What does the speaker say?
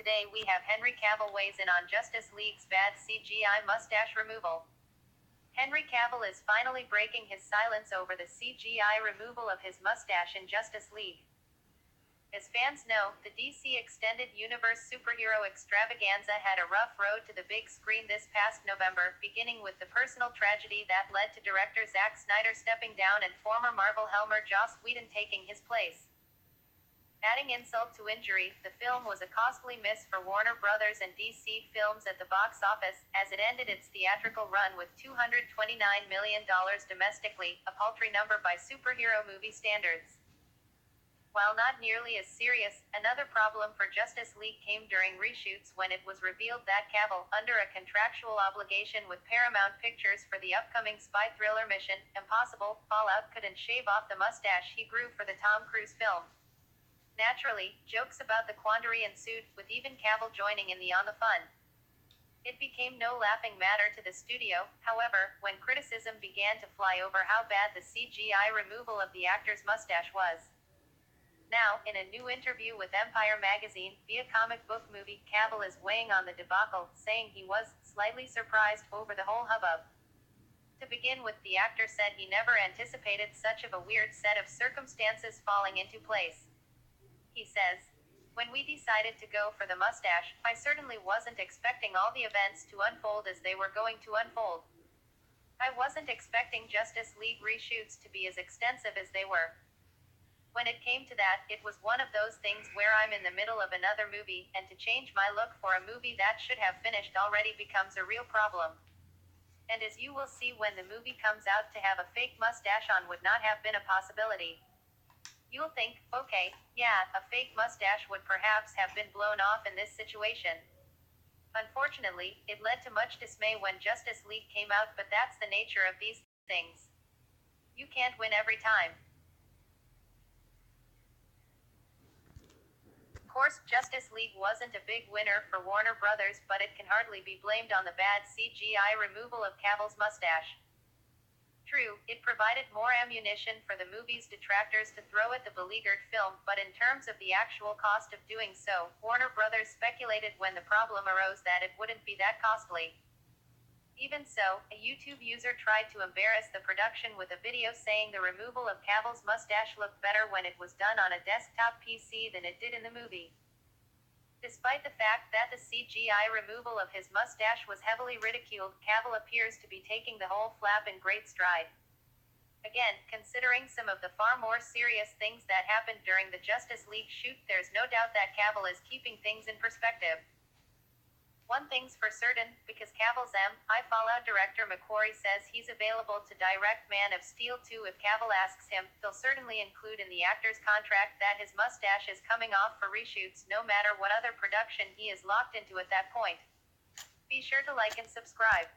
Today we have Henry Cavill weighs in on Justice League's bad CGI mustache removal. Henry Cavill is finally breaking his silence over the CGI removal of his mustache in Justice League. As fans know, the DC Extended Universe superhero extravaganza had a rough road to the big screen this past November, beginning with the personal tragedy that led to director Zack Snyder stepping down and former Marvel helmer Joss Whedon taking his place. Adding insult to injury, the film was a costly miss for Warner Brothers and DC Films at the box office, as it ended its theatrical run with $229 million domestically, a paltry number by superhero movie standards. While not nearly as serious, another problem for Justice League came during reshoots when it was revealed that Cavill, under a contractual obligation with Paramount Pictures for the upcoming spy thriller Mission Impossible Fallout, couldn't shave off the mustache he grew for the Tom Cruise film. Naturally, jokes about the quandary ensued, with even Cavill joining in on the fun. It became no laughing matter to the studio, however, when criticism began to fly over how bad the CGI removal of the actor's mustache was. Now, in a new interview with Empire magazine, via Comic Book Movie, Cavill is weighing on the debacle, saying he was slightly surprised over the whole hubbub. To begin with, the actor said he never anticipated such of a weird set of circumstances falling into place. He says, "When we decided to go for the mustache, I certainly wasn't expecting all the events to unfold as they were going to unfold. I wasn't expecting Justice League reshoots to be as extensive as they were. When it came to that, it was one of those things where I'm in the middle of another movie, and to change my look for a movie that should have finished already becomes a real problem. And as you will see when the movie comes out, to have a fake mustache on would not have been a possibility. You'll think, okay, yeah, a fake mustache would perhaps have been blown off in this situation. Unfortunately, it led to much dismay when Justice League came out, but that's the nature of these things. You can't win every time." Of course, Justice League wasn't a big winner for Warner Brothers, but it can hardly be blamed on the bad CGI removal of Cavill's mustache. True, it provided more ammunition for the movie's detractors to throw at the beleaguered film, but in terms of the actual cost of doing so, Warner Brothers speculated when the problem arose that it wouldn't be that costly. Even so, a YouTube user tried to embarrass the production with a video saying the removal of Cavill's mustache looked better when it was done on a desktop PC than it did in the movie. Despite the fact that the CGI removal of his mustache was heavily ridiculed, Cavill appears to be taking the whole flap in great stride. Again, considering some of the far more serious things that happened during the Justice League shoot, there's no doubt that Cavill is keeping things in perspective. One thing's for certain, because Cavill's Fallout director McQuarrie says he's available to direct Man of Steel 2 if Cavill asks him, they'll certainly include in the actor's contract that his mustache is coming off for reshoots no matter what other production he is locked into at that point. Be sure to like and subscribe.